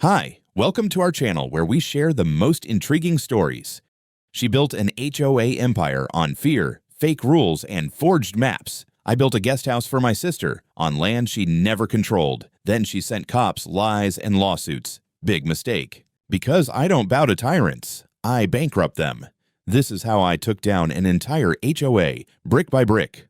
Hi, welcome to our channel where we share the most intriguing stories. She built an HOA empire on fear, fake rules, and forged maps. I built a guest house for my sister on land she never controlled. Then she sent cops, lies, and lawsuits. Big mistake. Because I don't bow to tyrants, I bankrupt them. This is how I took down an entire HOA, brick by brick.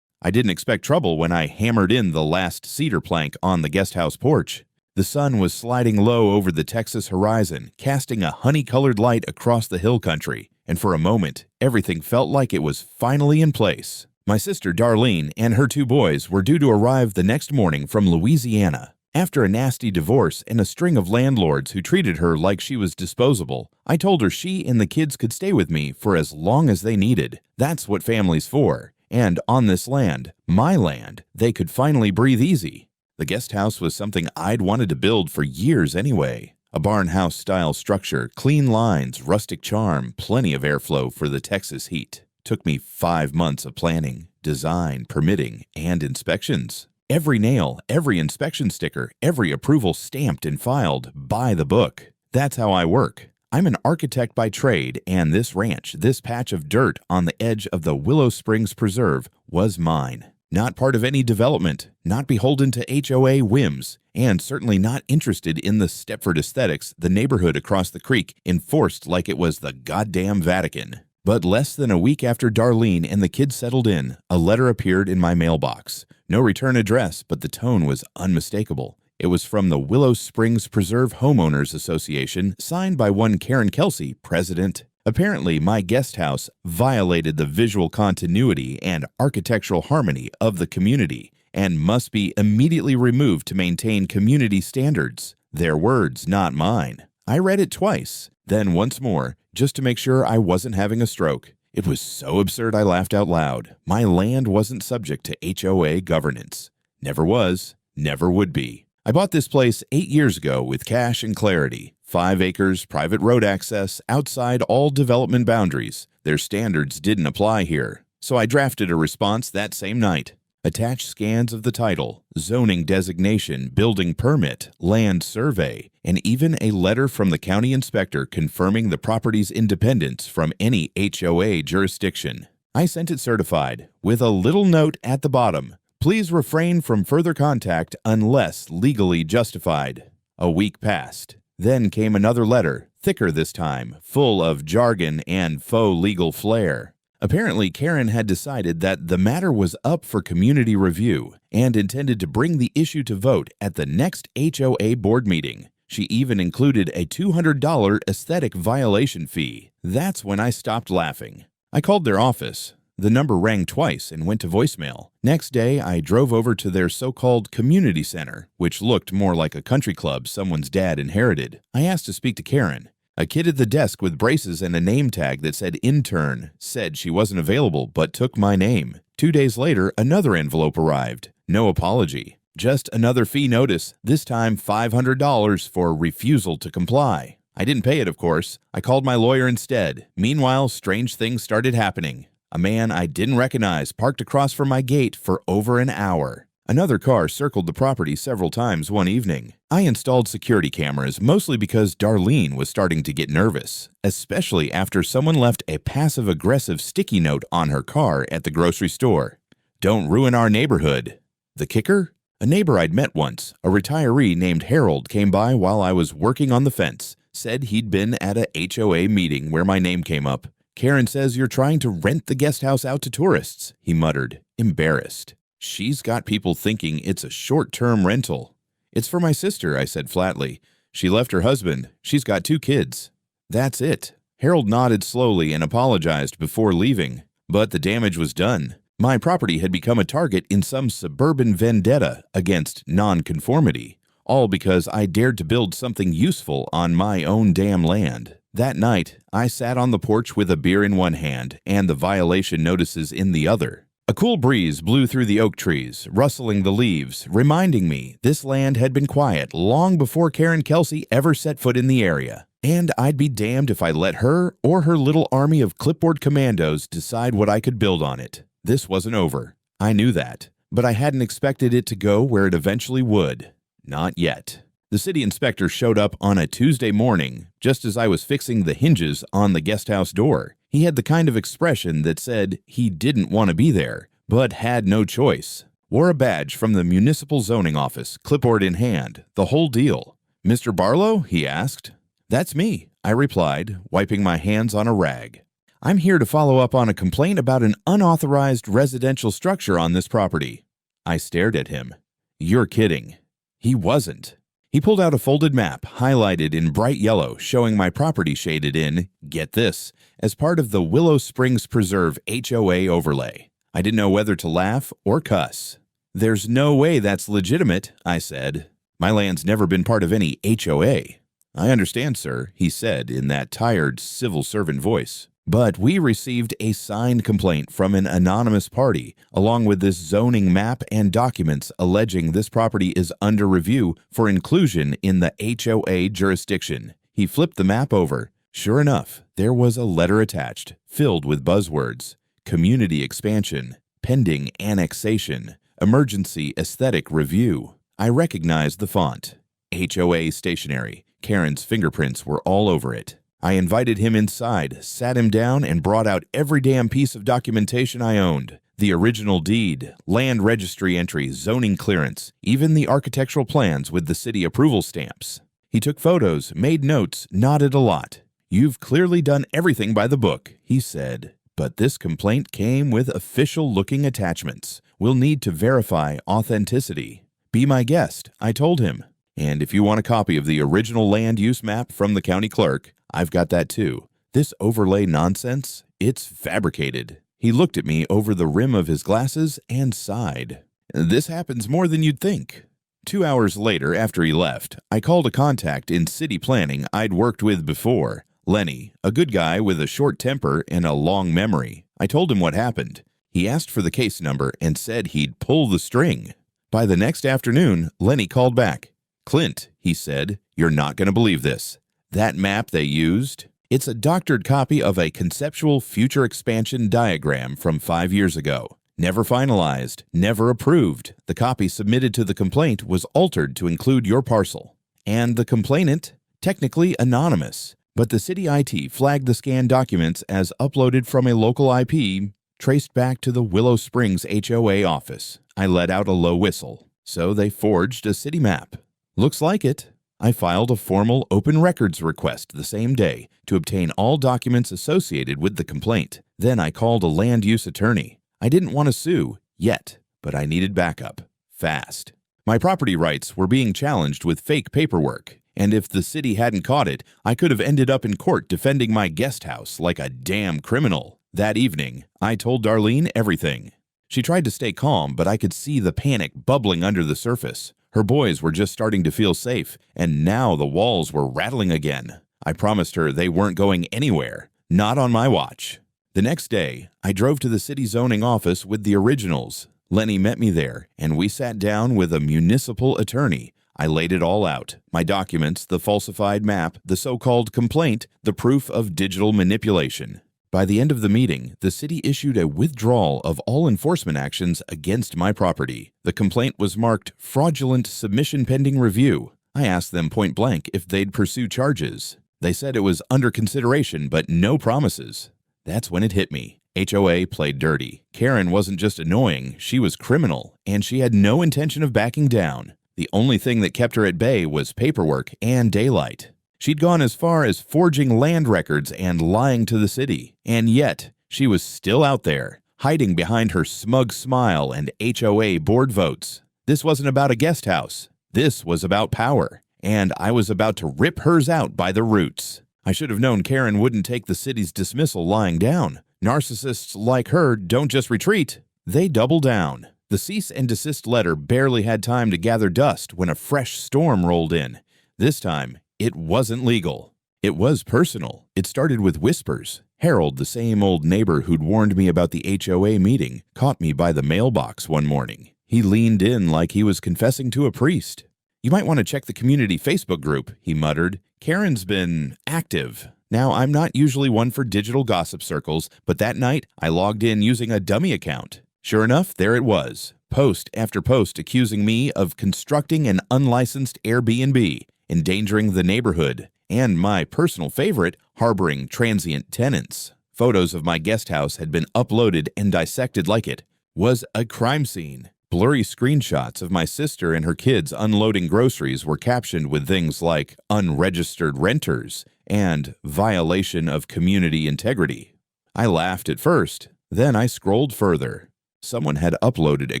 I didn't expect trouble when I hammered in the last cedar plank on the guest house porch. The sun was sliding low over the Texas horizon, casting a honey-colored light across the hill country, and for a moment, everything felt like it was finally in place. My sister Darlene and her two boys were due to arrive the next morning from Louisiana. After a nasty divorce and a string of landlords who treated her like she was disposable, I told her she and the kids could stay with me for as long as they needed. That's what family's for. And on this land, my land, they could finally breathe easy. The guest house was something I'd wanted to build for years anyway. A barn house style structure, clean lines, rustic charm, plenty of airflow for the Texas heat. Took me 5 months of planning, design, permitting, and inspections. Every nail, every inspection sticker, every approval stamped and filed by the book. That's how I work. I'm an architect by trade, and this ranch, this patch of dirt on the edge of the Willow Springs Preserve, was mine. Not part of any development, not beholden to HOA whims, and certainly not interested in the Stepford aesthetics the neighborhood across the creek enforced like it was the goddamn Vatican. But less than a week after Darlene and the kids settled in, a letter appeared in my mailbox. No return address, but the tone was unmistakable. It was from the Willow Springs Preserve Homeowners Association, signed by one Karen Kelsey, president. Apparently, my guest house violated the visual continuity and architectural harmony of the community and must be immediately removed to maintain community standards. Their words, not mine. I read it twice, then once more, just to make sure I wasn't having a stroke. It was so absurd I laughed out loud. My land wasn't subject to HOA governance. Never was, never would be. I bought this place 8 years ago with cash and clarity. 5 acres, private road access, outside all development boundaries. Their standards didn't apply here. So I drafted a response that same night. Attached scans of the title, zoning designation, building permit, land survey, and even a letter from the county inspector confirming the property's independence from any HOA jurisdiction. I sent it certified, with a little note at the bottom. Please refrain from further contact unless legally justified. A week passed. Then came another letter, thicker this time, full of jargon and faux legal flair. Apparently, Karen had decided that the matter was up for community review and intended to bring the issue to vote at the next HOA board meeting. She even included a $200 aesthetic violation fee. That's when I stopped laughing. I called their office. The number rang twice and went to voicemail. Next day, I drove over to their so-called community center, which looked more like a country club someone's dad inherited. I asked to speak to Karen. A kid at the desk with braces and a name tag that said intern said she wasn't available but took my name. 2 days later, another envelope arrived. No apology. Just another fee notice, this time $500 for refusal to comply. I didn't pay it, of course. I called my lawyer instead. Meanwhile, strange things started happening. A man I didn't recognize parked across from my gate for over an hour. Another car circled the property several times one evening. I installed security cameras mostly because Darlene was starting to get nervous, especially after someone left a passive-aggressive sticky note on her car at the grocery store. Don't ruin our neighborhood. The kicker? A neighbor I'd met once, a retiree named Harold, came by while I was working on the fence, said he'd been at a HOA meeting where my name came up. Karen says you're trying to rent the guest house out to tourists, he muttered, embarrassed. She's got people thinking it's a short-term rental. It's for my sister, I said flatly. She left her husband. She's got 2 kids. That's it. Harold nodded slowly and apologized before leaving. But the damage was done. My property had become a target in some suburban vendetta against nonconformity, all because I dared to build something useful on my own damn land. That night, I sat on the porch with a beer in one hand and the violation notices in the other. A cool breeze blew through the oak trees, rustling the leaves, reminding me this land had been quiet long before Karen Kelsey ever set foot in the area. And I'd be damned if I let her or her little army of clipboard commandos decide what I could build on it. This wasn't over. I knew that, but I hadn't expected it to go where it eventually would. Not yet. The city inspector showed up on a Tuesday morning, just as I was fixing the hinges on the guest house door. He had the kind of expression that said he didn't want to be there, but had no choice. Wore a badge from the municipal zoning office, clipboard in hand, the whole deal. "Mr. Barlow?" he asked. "That's me," I replied, wiping my hands on a rag. "I'm here to follow up on a complaint about an unauthorized residential structure on this property." I stared at him. "You're kidding." He wasn't. He pulled out a folded map, highlighted in bright yellow, showing my property shaded in, get this, as part of the Willow Springs Preserve HOA overlay. I didn't know whether to laugh or cuss. "There's no way that's legitimate," I said. "My land's never been part of any HOA." "I understand, sir," he said in that tired civil servant voice. "But we received a signed complaint from an anonymous party, along with this zoning map and documents alleging this property is under review for inclusion in the HOA jurisdiction." He flipped the map over. Sure enough, there was a letter attached, filled with buzzwords. Community expansion, pending annexation, emergency aesthetic review. I recognized the font. HOA stationery. Karen's fingerprints were all over it. I invited him inside, sat him down, and brought out every damn piece of documentation I owned. The original deed, land registry entry, zoning clearance, even the architectural plans with the city approval stamps. He took photos, made notes, nodded a lot. "You've clearly done everything by the book," he said. "But this complaint came with official-looking attachments. We'll need to verify authenticity." "Be my guest," I told him. "And if you want a copy of the original land use map from the county clerk, I've got that too. This overlay nonsense, it's fabricated." He looked at me over the rim of his glasses and sighed. "This happens more than you'd think." 2 hours later, after he left, I called a contact in city planning I'd worked with before, Lenny, a good guy with a short temper and a long memory. I told him what happened. He asked for the case number and said he'd pull the string. By the next afternoon, Lenny called back. "Clint," he said, "you're not going to believe this. That map they used, it's a doctored copy of a conceptual future expansion diagram from 5 years ago. Never finalized, never approved. The copy submitted to the complaint was altered to include your parcel. And the complainant, technically anonymous, but the city IT flagged the scanned documents as uploaded from a local IP traced back to the Willow Springs HOA office." I let out a low whistle. "So they forged a city map." "Looks like it." I filed a formal open records request the same day to obtain all documents associated with the complaint. Then I called a land use attorney. I didn't want to sue, yet, but I needed backup. Fast. My property rights were being challenged with fake paperwork, and if the city hadn't caught it, I could have ended up in court defending my guest house like a damn criminal. That evening, I told Darlene everything. She tried to stay calm, but I could see the panic bubbling under the surface. Her boys were just starting to feel safe, and now the walls were rattling again. I promised her they weren't going anywhere, not on my watch. The next day, I drove to the city zoning office with the originals. Lenny met me there, and we sat down with a municipal attorney. I laid it all out, my documents, the falsified map, the so-called complaint, the proof of digital manipulation. By the end of the meeting, the city issued a withdrawal of all enforcement actions against my property. The complaint was marked fraudulent submission pending review. I asked them point blank if they'd pursue charges. They said it was under consideration, but no promises. That's when it hit me. HOA played dirty. Karen wasn't just annoying, she was criminal, and she had no intention of backing down. The only thing that kept her at bay was paperwork and daylight. She'd gone as far as forging land records and lying to the city. And yet, she was still out there, hiding behind her smug smile and HOA board votes. This wasn't about a guest house. This was about power. And I was about to rip hers out by the roots. I should have known Karen wouldn't take the city's dismissal lying down. Narcissists like her don't just retreat, they double down. The cease and desist letter barely had time to gather dust when a fresh storm rolled in. This time, it wasn't legal. It was personal. It started with whispers. Harold, the same old neighbor who'd warned me about the HOA meeting, caught me by the mailbox one morning. He leaned in like he was confessing to a priest. "You might want to check the community Facebook group," he muttered. "Karen's been active." Now, I'm not usually one for digital gossip circles, but that night I logged in using a dummy account. Sure enough, there it was, post after post accusing me of constructing an unlicensed Airbnb, endangering the neighborhood, and my personal favorite, harboring transient tenants. Photos of my guest house had been uploaded and dissected like it was a crime scene. Blurry screenshots of my sister and her kids unloading groceries were captioned with things like unregistered renters and violation of community integrity. I laughed at first, then I scrolled further. Someone had uploaded a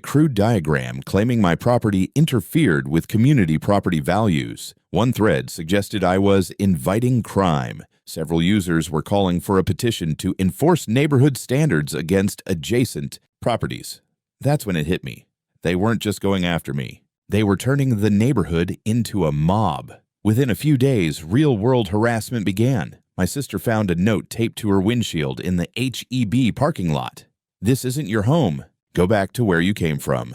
crude diagram claiming my property interfered with community property values. One thread suggested I was inviting crime. Several users were calling for a petition to enforce neighborhood standards against adjacent properties. That's when it hit me. They weren't just going after me. They were turning the neighborhood into a mob. Within a few days, real-world harassment began. My sister found a note taped to her windshield in the HEB parking lot. "This isn't your home. Go back to where you came from."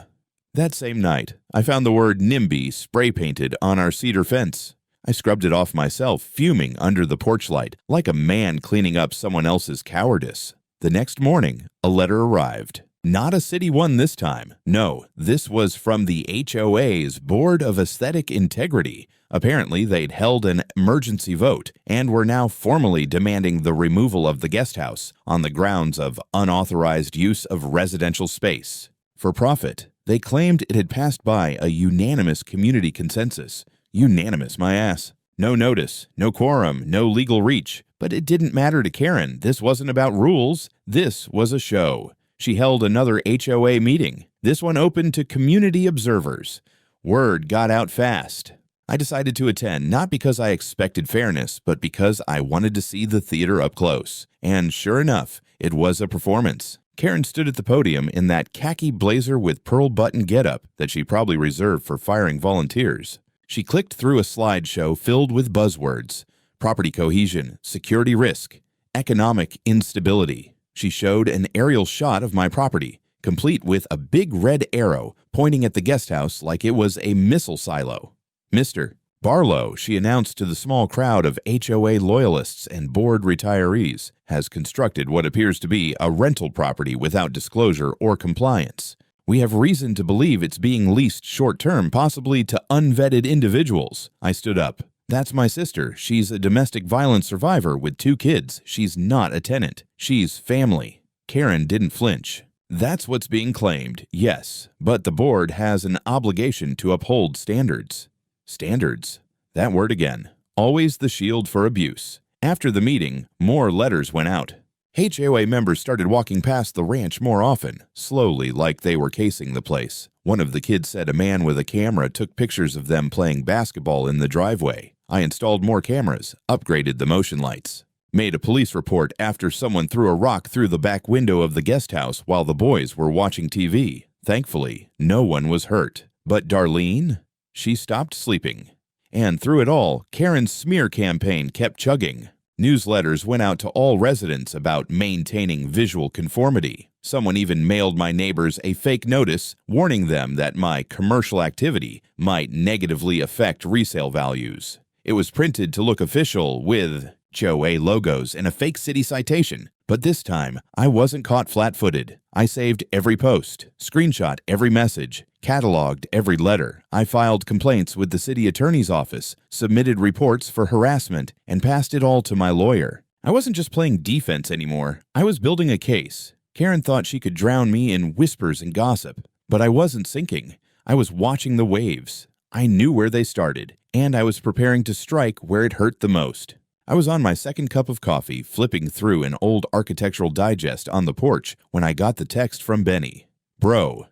That same night, I found the word NIMBY spray-painted on our cedar fence. I scrubbed it off myself, fuming under the porch light, like a man cleaning up someone else's cowardice. The next morning, a letter arrived. Not a city one this time. No, this was from the HOA's Board of Aesthetic Integrity. Apparently, they'd held an emergency vote and were now formally demanding the removal of the guest house on the grounds of unauthorized use of residential space. For profit, they claimed it had passed by a unanimous community consensus. Unanimous, my ass. No notice, no quorum, no legal reach. But it didn't matter to Karen. This wasn't about rules. This was a show. She held another HOA meeting, this one open to community observers. Word got out fast. I decided to attend not because I expected fairness, but because I wanted to see the theater up close. And sure enough, it was a performance. Karen stood at the podium in that khaki blazer with pearl button getup that she probably reserved for firing volunteers. She clicked through a slideshow filled with buzzwords: property cohesion, security risk, economic instability. She showed an aerial shot of my property, complete with a big red arrow pointing at the guest house like it was a missile silo. "Mr. Barlow," she announced to the small crowd of HOA loyalists and board retirees, "has constructed what appears to be a rental property without disclosure or compliance. We have reason to believe it's being leased short-term, possibly to unvetted individuals." I stood up. "That's my sister. She's a domestic violence survivor with 2 kids. She's not a tenant. She's family." Karen didn't flinch. "That's what's being claimed, yes, but the board has an obligation to uphold standards." Standards. That word again. Always the shield for abuse. After the meeting, more letters went out. HOA members started walking past the ranch more often, slowly, like they were casing the place. One of the kids said a man with a camera took pictures of them playing basketball in the driveway. I installed more cameras, upgraded the motion lights, made a police report after someone threw a rock through the back window of the guest house while the boys were watching TV. Thankfully, no one was hurt. But Darlene? She stopped sleeping. And through it all, Karen's smear campaign kept chugging. Newsletters went out to all residents about maintaining visual conformity. Someone even mailed my neighbors a fake notice warning them that my commercial activity might negatively affect resale values. It was printed to look official with HOA logos and a fake city citation. But this time, I wasn't caught flat-footed. I saved every post, screenshot every message, cataloged every letter. I filed complaints with the city attorney's office, submitted reports for harassment, and passed it all to my lawyer. I wasn't just playing defense anymore. I was building a case. Karen thought she could drown me in whispers and gossip, but I wasn't sinking. I was watching the waves. I knew where they started, and I was preparing to strike where it hurt the most. I was on my second cup of coffee, flipping through an old architectural digest on the porch when I got the text from Benny. "Bro,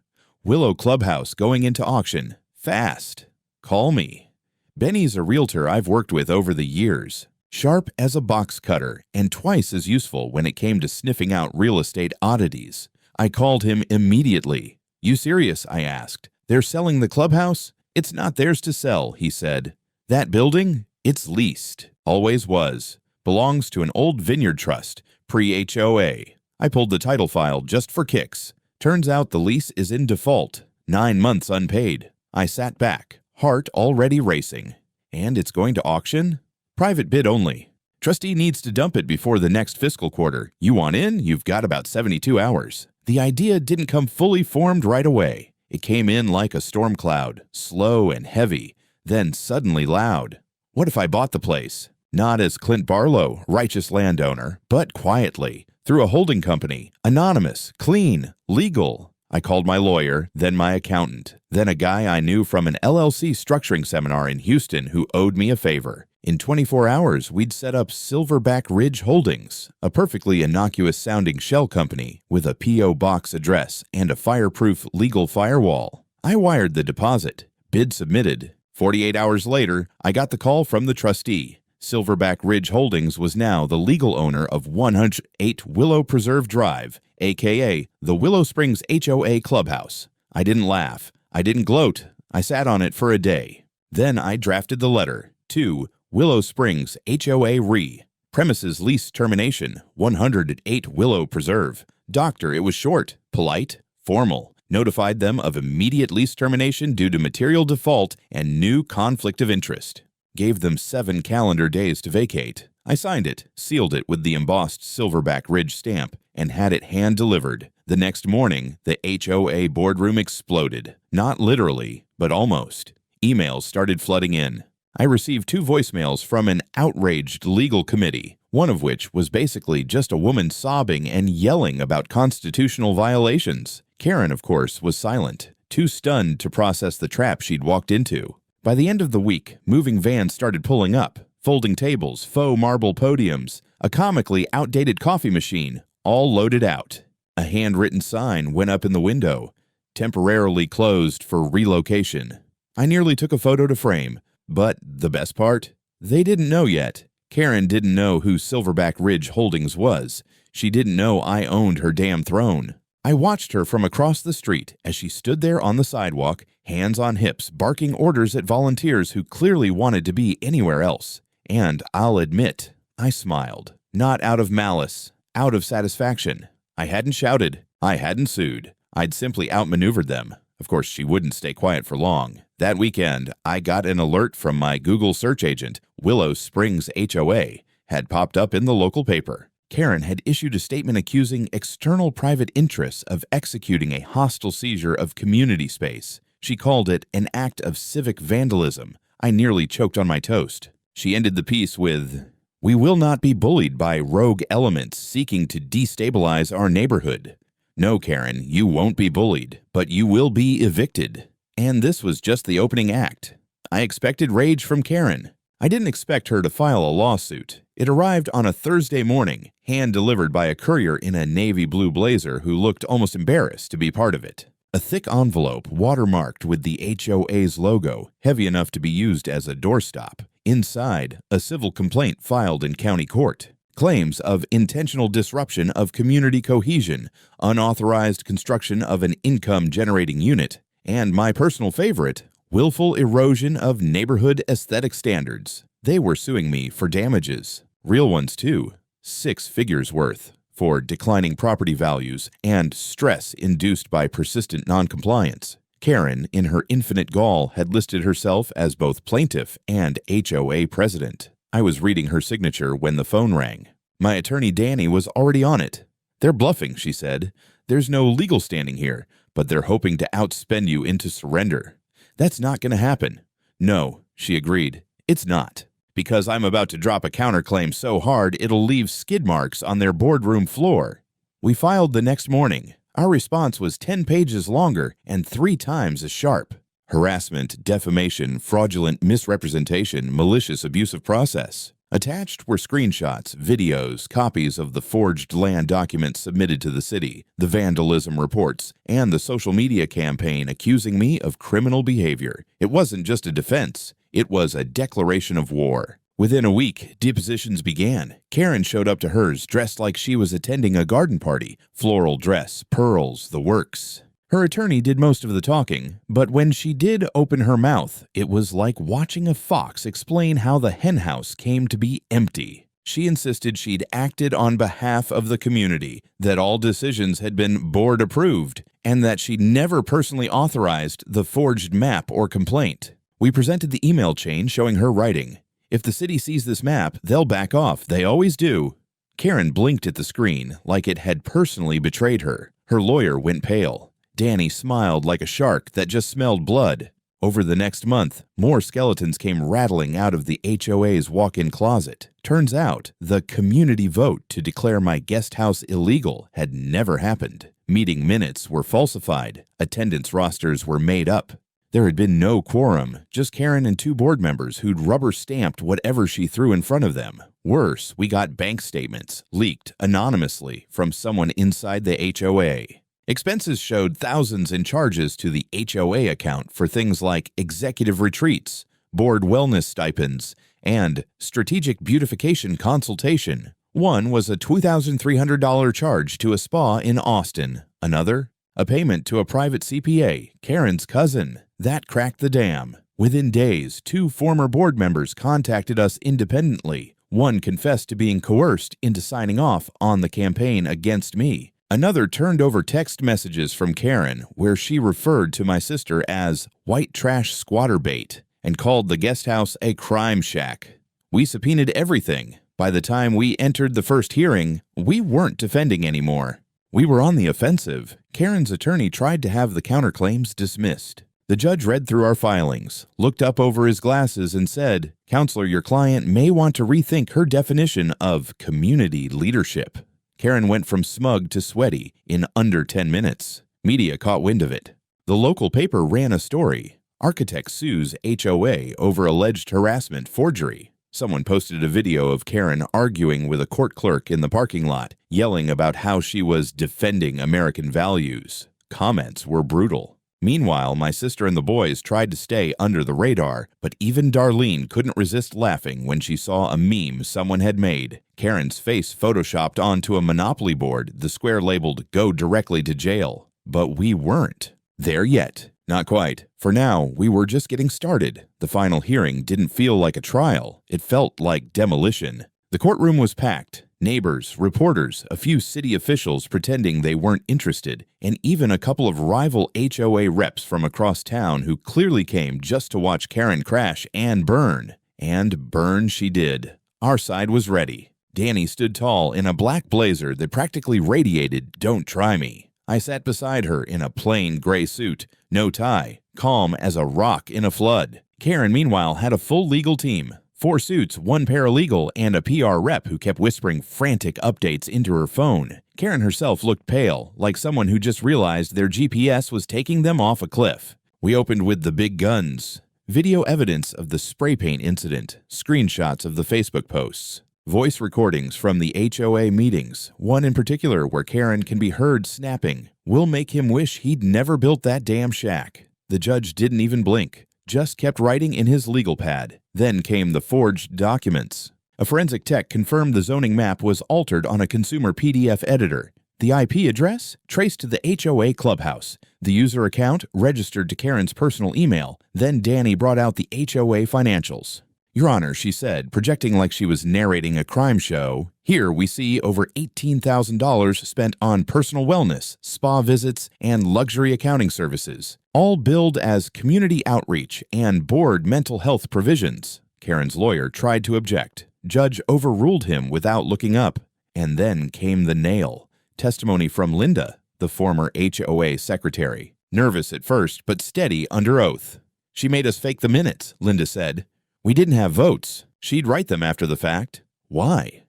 Willow Clubhouse going into auction. Fast. Call me." Benny's a realtor I've worked with over the years. Sharp as a box cutter and twice as useful when it came to sniffing out real estate oddities. I called him immediately. "You serious?" I asked. "They're selling the clubhouse?" "It's not theirs to sell," he said. "That building? It's leased. Always was. Belongs to an old vineyard trust, pre-HOA. I pulled the title file just for kicks. Turns out the lease is in default. 9 months unpaid." I sat back, heart already racing. "And it's going to auction?" "Private bid only." Trustee needs to dump it before the next fiscal quarter. You want in? You've got about 72 hours. The idea didn't come fully formed right away. It came in like a storm cloud, slow and heavy, then suddenly loud. What if I bought the place? Not as Clint Barlow, righteous landowner, but quietly, through a holding company, anonymous, clean, legal. I called my lawyer, then my accountant, then a guy I knew from an LLC structuring seminar in Houston who owed me a favor. In 24 hours, we'd set up Silverback Ridge Holdings, a perfectly innocuous-sounding shell company with a P.O. box address and a fireproof legal firewall. I wired the deposit. Bid submitted. 48 hours later, I got the call from the trustee. Silverback Ridge Holdings was now the legal owner of 108 Willow Preserve Drive, a.k.a. the Willow Springs HOA Clubhouse. I didn't laugh. I didn't gloat. I sat on it for a day. Then I drafted the letter to Willow Springs HOA Re. Premises lease termination, 108 Willow Preserve. Doctor, it was short, polite, formal. Notified them of immediate lease termination due to material default and new conflict of interest. Gave them 7 calendar days to vacate. I signed it, sealed it with the embossed Silverback Ridge stamp, and had it hand-delivered. The next morning, the HOA boardroom exploded. Not literally, but almost. Emails started flooding in. I received 2 voicemails from an outraged legal committee, one of which was basically just a woman sobbing and yelling about constitutional violations. Karen, of course, was silent, too stunned to process the trap she'd walked into. By the end of the week, moving vans started pulling up, folding tables, faux marble podiums, a comically outdated coffee machine, all loaded out. A handwritten sign went up in the window, temporarily closed for relocation. I nearly took a photo to frame, but the best part? They didn't know yet. Karen didn't know who Silverback Ridge Holdings was. She didn't know I owned her damn throne. I watched her from across the street as she stood there on the sidewalk, hands on hips, barking orders at volunteers who clearly wanted to be anywhere else. And I'll admit, I smiled. Not out of malice, out of satisfaction. I hadn't shouted. I hadn't sued. I'd simply outmaneuvered them. Of course, she wouldn't stay quiet for long. That weekend, I got an alert from my Google search agent. Willow Springs HOA had popped up in the local paper. Karen had issued a statement accusing external private interests of executing a hostile seizure of community space. She called it an act of civic vandalism. I nearly choked on my toast. She ended the piece with, "We will not be bullied by rogue elements seeking to destabilize our neighborhood. No, Karen, you won't be bullied, but you will be evicted." And this was just the opening act. I expected rage from Karen. I didn't expect her to file a lawsuit. It arrived on a Thursday morning, hand-delivered by a courier in a navy blue blazer who looked almost embarrassed to be part of it. A thick envelope watermarked with the HOA's logo, heavy enough to be used as a doorstop. Inside, a civil complaint filed in county court. Claims of intentional disruption of community cohesion, unauthorized construction of an income-generating unit, and my personal favorite, willful erosion of neighborhood aesthetic standards. They were suing me for damages. Real ones, too. 6 figures worth. For declining property values and stress induced by persistent noncompliance. Karen, in her infinite gall, had listed herself as both plaintiff and HOA president. I was reading her signature when the phone rang. My attorney Danny was already on it. "They're bluffing," she said. "There's no legal standing here, but they're hoping to outspend you into surrender." "That's not going to happen." "No," she agreed. "It's not. Because I'm about to drop a counterclaim so hard it'll leave skid marks on their boardroom floor." We filed the next morning. Our response was 10 pages longer and 3 times as sharp. Harassment, defamation, fraudulent misrepresentation, malicious abusive process. Attached were screenshots, videos, copies of the forged land documents submitted to the city, the vandalism reports, and the social media campaign accusing me of criminal behavior. It wasn't just a defense. It was a declaration of war. Within a week, depositions began. Karen showed up to hers dressed like she was attending a garden party. Floral dress, pearls, the works. Her attorney did most of the talking, but when she did open her mouth, it was like watching a fox explain how the henhouse came to be empty. She insisted she'd acted on behalf of the community, that all decisions had been board approved, and that she'd never personally authorized the forged map or complaint. We presented the email chain showing her writing. If the city sees this map, they'll back off. They always do." Karen blinked at the screen like it had personally betrayed her. Her lawyer went pale. Danny smiled like a shark that just smelled blood. Over the next month, more skeletons came rattling out of the HOA's walk-in closet. Turns out, the community vote to declare my guest house illegal had never happened. Meeting minutes were falsified. Attendance rosters were made up. There had been no quorum, just Karen and 2 board members who'd rubber-stamped whatever she threw in front of them. Worse, we got bank statements, leaked anonymously from someone inside the HOA. Expenses showed thousands in charges to the HOA account for things like executive retreats, board wellness stipends, and strategic beautification consultation. One was a $2,300 charge to a spa in Austin. Another, a payment to a private CPA, Karen's cousin. That cracked the dam. Within days, 2 former board members contacted us independently. One confessed to being coerced into signing off on the campaign against me. Another turned over text messages from Karen where she referred to my sister as white trash squatter bait and called the guest house a crime shack. We subpoenaed everything. By the time we entered the first hearing, we weren't defending anymore. We were on the offensive. Karen's attorney tried to have the counterclaims dismissed. The judge read through our filings, looked up over his glasses and said, "Counselor, your client may want to rethink her definition of community leadership." Karen went from smug to sweaty in under 10 minutes. Media caught wind of it. The local paper ran a story. Architect sues HOA over alleged harassment forgery. Someone posted a video of Karen arguing with a court clerk in the parking lot, yelling about how she was defending American values. Comments were brutal. Meanwhile, my sister and the boys tried to stay under the radar, but even Darlene couldn't resist laughing when she saw a meme someone had made. Karen's face photoshopped onto a Monopoly board, the square labeled "Go directly to jail." But we weren't there yet. Not quite. For now, we were just getting started. The final hearing didn't feel like a trial. It felt like demolition. The courtroom was packed. Neighbors, reporters, a few city officials pretending they weren't interested, and even a couple of rival HOA reps from across town who clearly came just to watch Karen crash and burn. And burn she did. Our side was ready. Danny stood tall in a black blazer that practically radiated "Don't try me." I sat beside her in a plain gray suit, no tie, calm as a rock in a flood. Karen, meanwhile, had a full legal team. 4 suits, 1 paralegal, and a PR rep who kept whispering frantic updates into her phone. Karen herself looked pale, like someone who just realized their GPS was taking them off a cliff. We opened with the big guns. Video evidence of the spray paint incident, screenshots of the Facebook posts, voice recordings from the HOA meetings, one in particular where Karen can be heard snapping, "We'll make him wish he'd never built that damn shack." The judge didn't even blink, just kept writing in his legal pad. Then came the forged documents. A forensic tech confirmed the zoning map was altered on a consumer PDF editor. The IP address traced to the HOA Clubhouse. The user account registered to Karen's personal email. Then Danny brought out the HOA financials. "Your Honor," she said, projecting like she was narrating a crime show, "here we see over $18,000 spent on personal wellness, spa visits, and luxury accounting services, all billed as community outreach and board mental health provisions." Karen's lawyer tried to object. Judge overruled him without looking up. And then came the nail. Testimony from Linda, the former HOA secretary. Nervous at first, but steady under oath. "She made us fake the minutes," Linda said. "We didn't have votes. She'd write them after the fact." "Why?"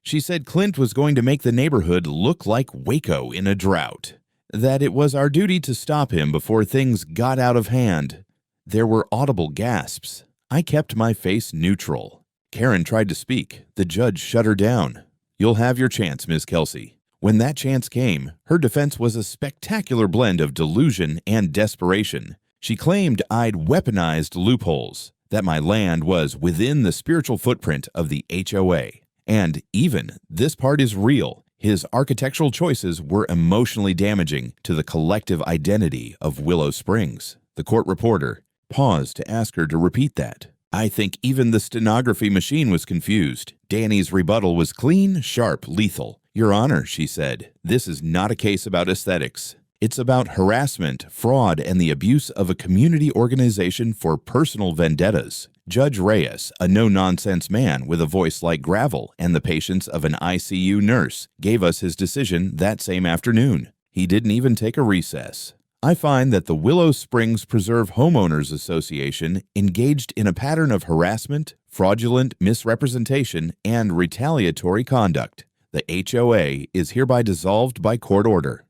"She said Clint was going to make the neighborhood look like Waco in a drought. That it was our duty to stop him before things got out of hand." There were audible gasps. I kept my face neutral. Karen tried to speak. The judge shut her down. "You'll have your chance, Ms. Kelsey." When that chance came, her defense was a spectacular blend of delusion and desperation. She claimed I'd weaponized loopholes, that my land was within the spiritual footprint of the HOA. And even, this part is real, his architectural choices were emotionally damaging to the collective identity of Willow Springs. The court reporter paused to ask her to repeat that. I think even the stenography machine was confused. Danny's rebuttal was clean, sharp, lethal. "Your Honor," she said, "this is not a case about aesthetics. It's about harassment, fraud, and the abuse of a community organization for personal vendettas. Judge Reyes, a no-nonsense man with a voice like gravel and the patience of an ICU nurse, gave us his decision that same afternoon. He didn't even take a recess. I find that the Willow Springs Preserve Homeowners Association engaged in a pattern of harassment, fraudulent misrepresentation, and retaliatory conduct. The HOA is hereby dissolved by court order.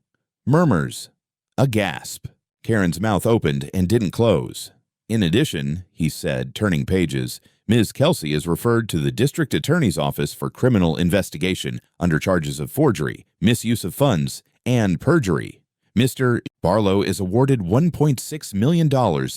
Murmurs. A gasp. Karen's mouth opened and didn't close. In addition, he said, turning pages, Ms. Kelsey is referred to the District Attorney's Office for criminal investigation under charges of forgery, misuse of funds, and perjury. Mr. Barlow is awarded $1.6 million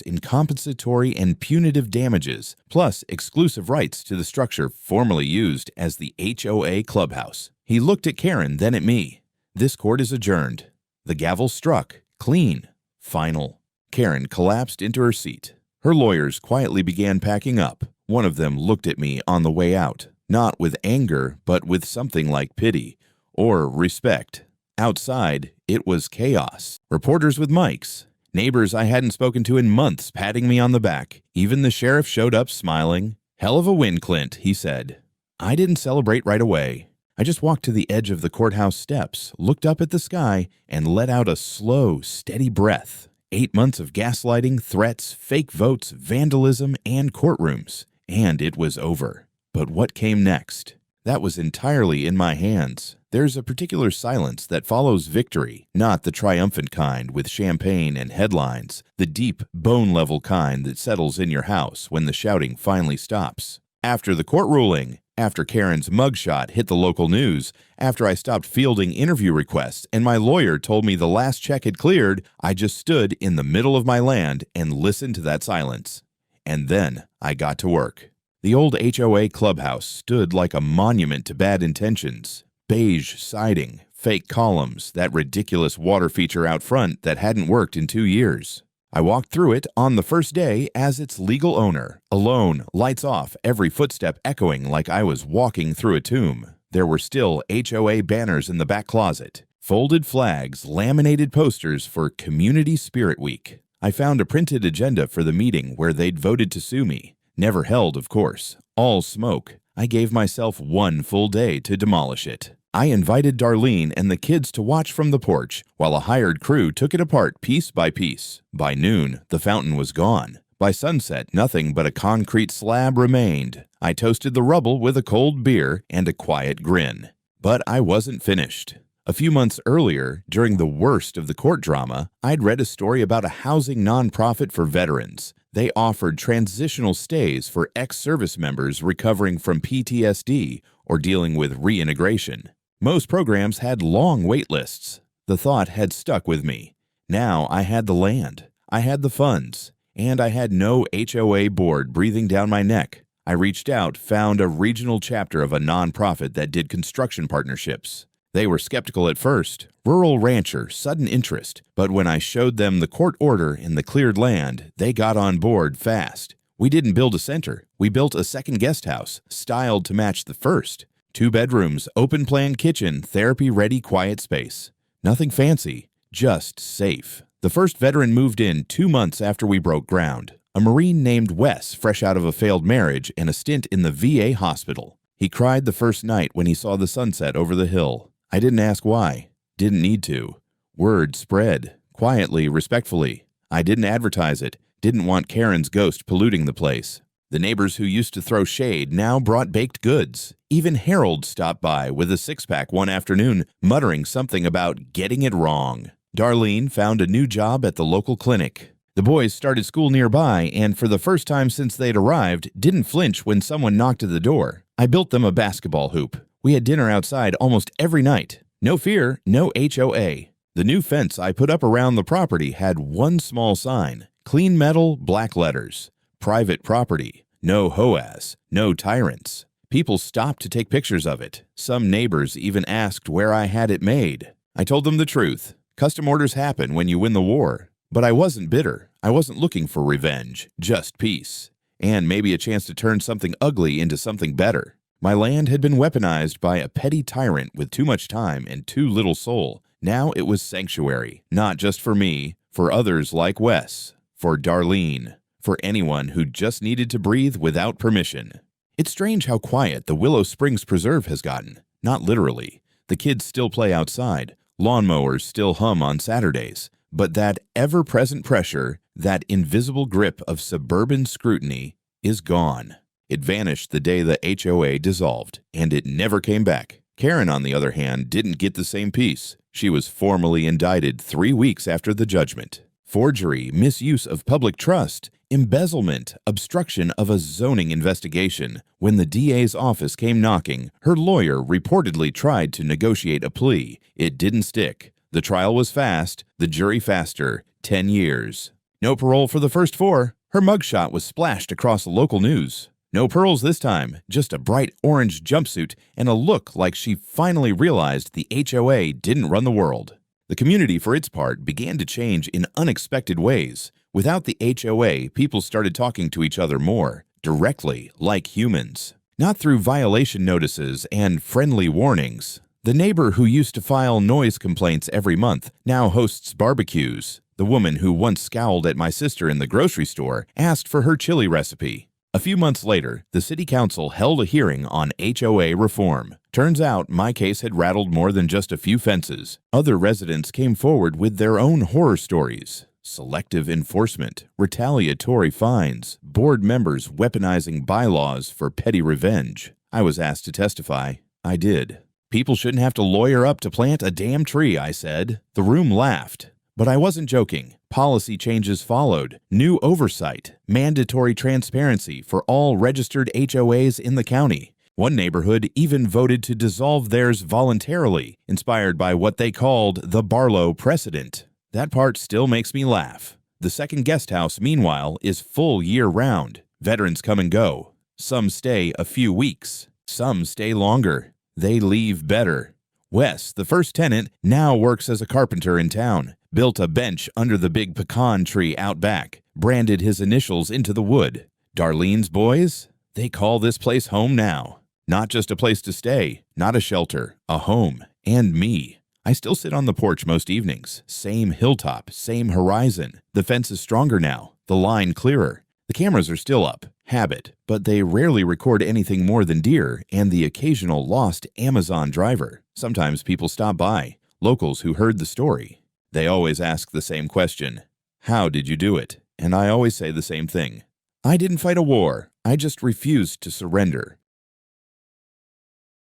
in compensatory and punitive damages, plus exclusive rights to the structure formerly used as the HOA Clubhouse. He looked at Karen, then at me. This court is adjourned. The gavel struck. Clean. Final. Karen collapsed into her seat. Her lawyers quietly began packing up. One of them looked at me on the way out, not with anger, but with something like pity or respect. Outside, it was chaos. Reporters with mics. Neighbors I hadn't spoken to in months patting me on the back. Even the sheriff showed up smiling. "Hell of a win, Clint," he said. I didn't celebrate right away. I just walked to the edge of the courthouse steps, looked up at the sky, and let out a slow, steady breath. 8 months of gaslighting, threats, fake votes, vandalism, and courtrooms. And it was over. But what came next? That was entirely in my hands. There's a particular silence that follows victory, not the triumphant kind with champagne and headlines, the deep, bone-level kind that settles in your house when the shouting finally stops. After the court ruling, after Karen's mugshot hit the local news, after I stopped fielding interview requests and my lawyer told me the last check had cleared, I just stood in the middle of my land and listened to that silence. And then I got to work. The old HOA Clubhouse stood like a monument to bad intentions. Beige siding, fake columns, that ridiculous water feature out front that hadn't worked in 2 years. I walked through it on the first day as its legal owner, alone, lights off, every footstep echoing like I was walking through a tomb. There were still HOA banners in the back closet, folded flags, laminated posters for Community Spirit Week. I found a printed agenda for the meeting where they'd voted to sue me. Never held, of course. All smoke. I gave myself 1 full day to demolish it. I invited Darlene and the kids to watch from the porch while a hired crew took it apart piece by piece. By noon, the fountain was gone. By sunset, nothing but a concrete slab remained. I toasted the rubble with a cold beer and a quiet grin. But I wasn't finished. A few months earlier, during the worst of the court drama, I'd read a story about a housing nonprofit for veterans. They offered transitional stays for ex-service members recovering from PTSD or dealing with reintegration. Most programs had long wait lists. The thought had stuck with me. Now I had the land, I had the funds, and I had no HOA board breathing down my neck. I reached out, found a regional chapter of a nonprofit that did construction partnerships. They were skeptical at first, rural rancher, sudden interest, but when I showed them the court order and the cleared land, they got on board fast. We didn't build a center, we built a second guest house, styled to match the first. 2 bedrooms, open-plan kitchen, therapy-ready quiet space. Nothing fancy, just safe. The first veteran moved in 2 months after we broke ground. A Marine named Wes, fresh out of a failed marriage and a stint in the VA hospital. He cried the first night when he saw the sunset over the hill. I didn't ask why. Didn't need to. Word spread. Quietly, respectfully. I didn't advertise it. Didn't want Karen's ghost polluting the place. The neighbors who used to throw shade now brought baked goods. Even Harold stopped by with a 6-pack one afternoon, muttering something about getting it wrong. Darlene found a new job at the local clinic. The boys started school nearby and for the first time since they'd arrived, didn't flinch when someone knocked at the door. I built them a basketball hoop. We had dinner outside almost every night. No fear, no HOA. The new fence I put up around the property had one small sign, clean metal, black letters. Private property, no HOAs, no tyrants. People stopped to take pictures of it. Some neighbors even asked where I had it made. I told them the truth. Custom orders happen when you win the war. But I wasn't bitter. I wasn't looking for revenge, just peace. And maybe a chance to turn something ugly into something better. My land had been weaponized by a petty tyrant with too much time and too little soul. Now it was sanctuary, not just for me, for others like Wes, for Darlene, for anyone who just needed to breathe without permission. It's strange how quiet the Willow Springs Preserve has gotten. Not literally. The kids still play outside. Lawnmowers still hum on Saturdays. But that ever-present pressure, that invisible grip of suburban scrutiny, is gone. It vanished the day the HOA dissolved, and it never came back. Karen, on the other hand, didn't get the same piece. She was formally indicted 3 weeks after the judgment. Forgery, misuse of public trust, embezzlement, obstruction of a zoning investigation. When the DA's office came knocking, her lawyer reportedly tried to negotiate a plea. It didn't stick. The trial was fast, the jury faster. 10 years. No parole for the first 4. Her mugshot was splashed across local news. No pearls this time, just a bright orange jumpsuit and a look like she finally realized the HOA didn't run the world. The community, for its part, began to change in unexpected ways. Without the HOA, people started talking to each other more, directly, like humans. Not through violation notices and friendly warnings. The neighbor who used to file noise complaints every month now hosts barbecues. The woman who once scowled at my sister in the grocery store asked for her chili recipe. A few months later, the city council held a hearing on HOA reform. Turns out my case had rattled more than just a few fences. Other residents came forward with their own horror stories. Selective enforcement, retaliatory fines, board members weaponizing bylaws for petty revenge. I was asked to testify. I did. People shouldn't have to lawyer up to plant a damn tree, I said. The room laughed. But I wasn't joking. Policy changes followed. New oversight, mandatory transparency for all registered HOAs in the county. One neighborhood even voted to dissolve theirs voluntarily, inspired by what they called the Barlow precedent. That part still makes me laugh. The second guest house, meanwhile, is full year-round. Veterans come and go. Some stay a few weeks. Some stay longer. They leave better. Wes, the first tenant, now works as a carpenter in town. Built a bench under the big pecan tree out back. Branded his initials into the wood. Darlene's boys? They call this place home now. Not just a place to stay, not a shelter, a home, and me. I still sit on the porch most evenings. Same hilltop, same horizon. The fence is stronger now, the line clearer. The cameras are still up, habit, but they rarely record anything more than deer and the occasional lost Amazon driver. Sometimes people stop by, locals who heard the story. They always ask the same question. How did you do it? And I always say the same thing. I didn't fight a war. I just refused to surrender.